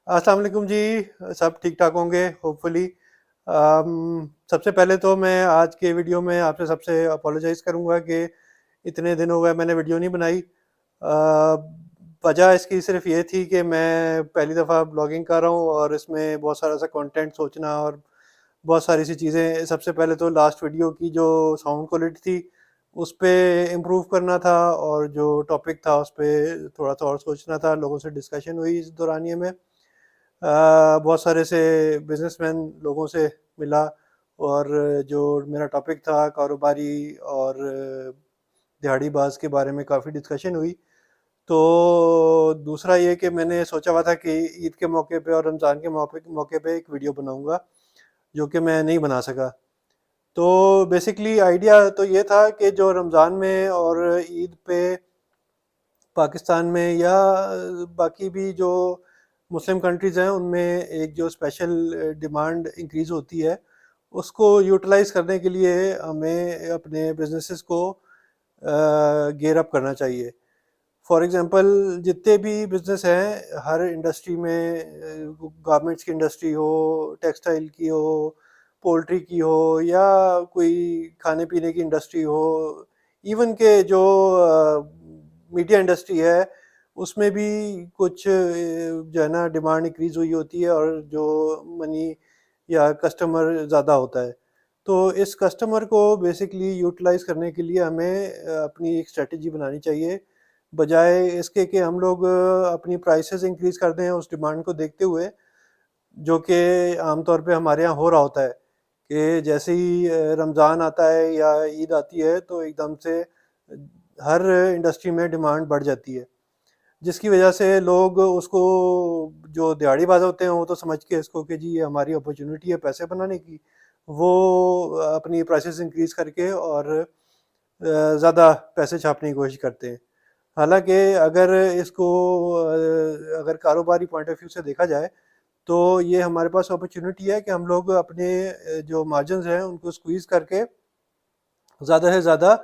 अस्सलाम वालेकुम जी। सब ठीक ठाक होंगे होपफुली। सबसे पहले तो मैं आज के वीडियो में आपसे सबसे अपोलोजाइज़ करूंगा कि इतने दिन हो गए मैंने वीडियो नहीं बनाई। वजह इसकी सिर्फ ये थी कि मैं पहली दफ़ा ब्लॉगिंग कर रहा हूँ और इसमें बहुत सारा सा कंटेंट सोचना और बहुत सारी सी चीज़ें। सबसे पहले तो लास्ट वीडियो की जो साउंड क्वालिटी थी उस पे इम्प्रूव करना था, और जो टॉपिक था उस पे थोड़ा सा और सोचना था। लोगों से डिस्कशन हुई इस दौरानिए में। बहुत सारे से बिजनेसमैन लोगों से मिला, और जो मेरा टॉपिक था कारोबारी और दिहाड़ीबाज के बारे में काफ़ी डिस्कशन हुई। तो दूसरा ये कि मैंने सोचा हुआ था कि ईद के मौके पे और रमज़ान के मौके पे एक वीडियो बनाऊंगा, जो कि मैं नहीं बना सका। तो बेसिकली आइडिया तो ये था कि जो रमज़ान में और ईद पे पाकिस्तान में या बाकी भी जो मुस्लिम कंट्रीज़ हैं उनमें एक जो स्पेशल डिमांड इंक्रीज़ होती है, उसको यूटिलाइज़ करने के लिए हमें अपने बिजनेसेस को गियर अप करना चाहिए। फॉर एग्जांपल, जितने भी बिजनेस हैं हर इंडस्ट्री में, गारमेंट्स की इंडस्ट्री हो, टेक्सटाइल की हो, पोल्ट्री की हो, या कोई खाने पीने की इंडस्ट्री हो, इवन के जो मीडिया इंडस्ट्री है उसमें भी कुछ जो है ना डिमांड इंक्रीज हुई होती है, और जो मनी या कस्टमर ज़्यादा होता है। तो इस कस्टमर को बेसिकली यूटिलाइज करने के लिए हमें अपनी एक स्ट्रेटजी बनानी चाहिए, बजाय इसके कि हम लोग अपनी प्राइसेस इंक्रीज कर दें उस डिमांड को देखते हुए, जो कि आमतौर पे हमारे यहाँ हो रहा होता है कि जैसे ही रमज़ान आता है या ईद आती है तो एकदम से हर इंडस्ट्री में डिमांड बढ़ जाती है, जिसकी वजह से लोग उसको, जो दिहाड़ीबाज होते हैं वो तो समझ के इसको कि जी ये हमारी अपॉर्चुनिटी है पैसे बनाने की, वो अपनी प्राइसेस इंक्रीज करके और ज़्यादा पैसे छापने की कोशिश करते हैं। हालांकि अगर इसको अगर कारोबारी पॉइंट ऑफ व्यू से देखा जाए तो ये हमारे पास अपॉर्चुनिटी है कि हम लोग अपने जो मार्जिन्स हैं उनको स्क्वीज़ करके ज़्यादा से ज़्यादा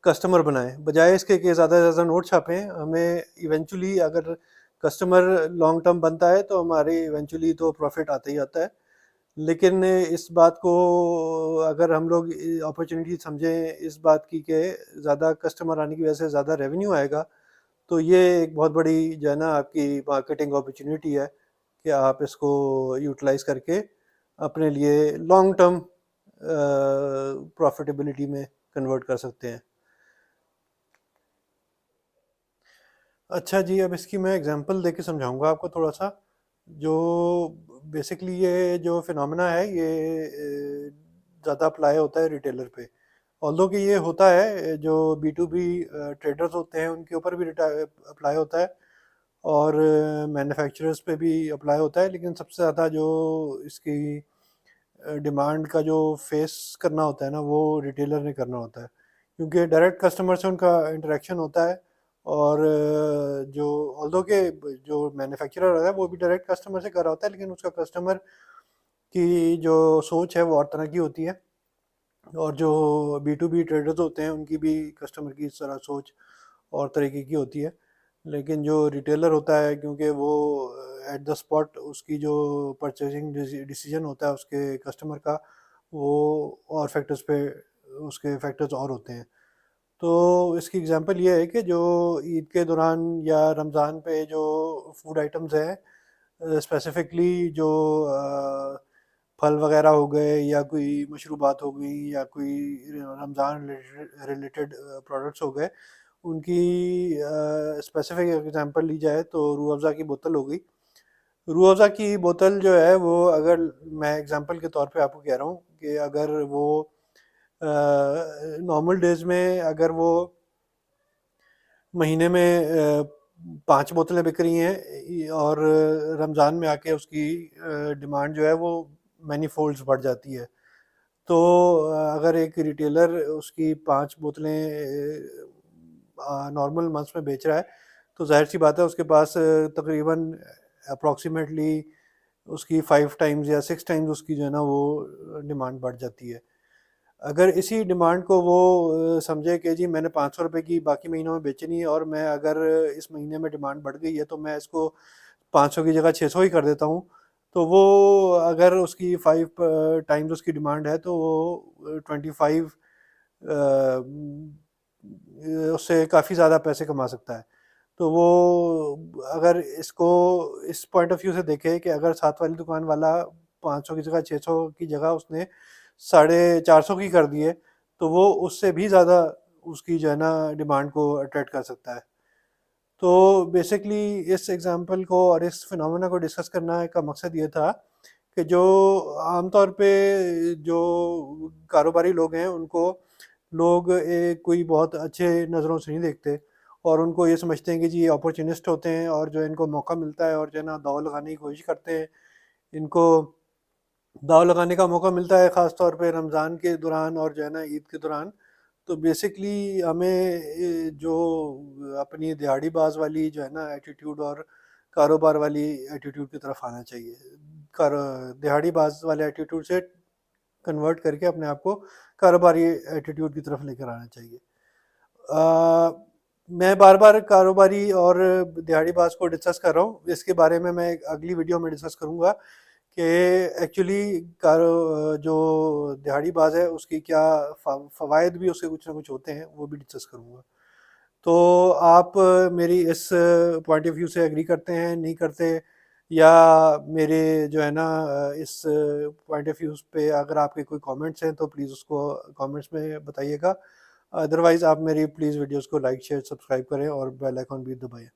कस्टमर बनाएं, बजाय इसके कि ज़्यादा से ज़्यादा नोट छापें। हमें इवेंचुअली अगर कस्टमर लॉन्ग टर्म बनता है तो हमारे इवेंचुअली तो प्रॉफिट आता ही आता है। लेकिन इस बात को अगर हम लोग अपॉर्चुनिटी समझें इस बात की कि ज़्यादा कस्टमर आने की वजह से ज़्यादा रेवेन्यू आएगा, तो ये एक बहुत बड़ी जो है ना आपकी मार्केटिंग अपॉर्चुनिटी है कि आप इसको यूटिलाइज करके अपने लिए लॉन्ग टर्म प्रॉफिटेबिलिटी में कन्वर्ट कर सकते हैं। अच्छा जी, अब इसकी मैं एग्जांपल देके समझाऊंगा आपको थोड़ा सा। जो बेसिकली ये जो फिनोमेना है ये ज़्यादा अप्लाई होता है रिटेलर पे। ऑल्दो कि ये होता है जो बी टू बी ट्रेडर्स होते हैं उनके ऊपर भी अप्लाई होता है, और मैन्युफैक्चरर्स पे भी अप्लाई होता है, लेकिन सबसे ज़्यादा जो इसकी डिमांड का जो फेस करना होता है ना वो रिटेलर ने करना होता है, क्योंकि डायरेक्ट कस्टमर से उनका इंटरेक्शन होता है। और जो ऑल्दो के जो मैन्युफैक्चरर है वो भी डायरेक्ट कस्टमर से कर रहा होता है, लेकिन उसका कस्टमर की जो सोच है वो और तरह की होती है, और जो बी टू बी ट्रेडर्स होते हैं उनकी भी कस्टमर की इस तरह सोच और तरीके की होती है। लेकिन जो रिटेलर होता है, क्योंकि वो एट द स्पॉट उसकी जो परचेजिंग डिसीजन होता है उसके कस्टमर का, वो और फैक्टर्स पे उसके फैक्टर्स और होते हैं। तो इसकी एग्जांपल ये है कि जो ईद के दौरान या रमज़ान पे जो फूड आइटम्स हैं, स्पेसिफिकली जो फल वगैरह हो गए या कोई मशरूबात हो गई या कोई रमज़ान रिलेटेड प्रोडक्ट्स हो गए, उनकी स्पेसिफिक एग्जांपल ली जाए तो रूह अफ़ज़ा की बोतल हो गई। रूह अफ़ज़ा की बोतल जो है वो, अगर मैं एग्जांपल के तौर पे आपको कह रहा हूँ कि अगर वो नॉर्मल डेज़ में अगर वो महीने में 5 बोतलें बिक रही हैं, और रमज़ान में आके उसकी डिमांड जो है वो मैनी फोल्ड्स बढ़ जाती है। तो अगर एक रिटेलर उसकी 5 बोतलें नॉर्मल मंथ्स में बेच रहा है, तो ज़ाहिर-सी बात है उसके पास तकरीबन अप्रॉक्सिमेटली उसकी 5 टाइम्स या 6 टाइम्स उसकी जो है ना वो डिमांड बढ़ जाती है। अगर इसी डिमांड को वो समझे कि जी मैंने 500 रुपए की बाकी महीनों में बेचनी है, और मैं अगर इस महीने में डिमांड बढ़ गई है तो मैं इसको 500 کی جگہ 600 ہی کر دیتا ہوں، تو وہ اگر اس کی 5 ٹائمز اس کی ڈیمانڈ ہے تو وہ 25 اس سے کافی زیادہ پیسے کما سکتا ہے. تو وہ اگر اس کو اس پوائنٹ آف ویو سے دیکھے کہ اگر ساتھ والی دکان والا 500 کی جگہ 600 کی جگہ اس نے 450 کی کر دی ہے، تو وہ اس سے بھی زیادہ اس کی جو ہے نا ڈیمانڈ کو اٹریکٹ کر سکتا ہے. تو بیسکلی اس ایگزامپل کو اور اس فنومینا کو ڈسکس کرنا کا مقصد یہ تھا کہ جو عام طور پہ جو کاروباری لوگ ہیں ان کو لوگ کوئی بہت اچھے نظروں سے نہیں دیکھتے، اور ان کو یہ سمجھتے ہیں کہ جی یہ اپورچونسٹ ہوتے ہیں اور جو ان کو موقع ملتا ہے اور جو ہے نا داؤ لگانے کی کوشش کرتے ہیں. ان کو داؤ لگانے کا موقع ملتا ہے خاص طور پہ رمضان کے دوران اور جو ہے نا عید کے دوران. تو بیسکلی ہمیں جو اپنی دیہڑی باز والی جو ہے نا ایٹیٹیوڈ اور کاروبار والی ایٹیٹیوڈ کی طرف آنا چاہیے. دیہڑی باز والے ایٹیٹیوڈ سے کنورٹ کر کے اپنے آپ کو کاروباری ایٹیٹیوڈ کی طرف لے کر آنا چاہیے. میں بار بار کاروباری اور دیہڑی باز کو ڈسکس کر رہا ہوں، اس کے بارے میں ایک اگلی ویڈیو میں ڈسکس کروں گا کہ ایکچولی جو دیہڑی باز ہے اس کی کیا فوائد بھی اس کے کچھ نہ کچھ ہوتے ہیں، وہ بھی ڈسکس کروں گا. تو آپ میری اس پوائنٹ آف ویو سے ایگری کرتے ہیں، نہیں کرتے، یا میرے جو ہے نا اس پوائنٹ آف ویوز پہ اگر آپ کے کوئی کامنٹس ہیں تو پلیز اس کو کامنٹس میں بتائیے گا. ادروائز آپ میری پلیز ویڈیوز کو لائک شیئر سبسکرائب کریں اور بیل آئیکن بھی دبائیں.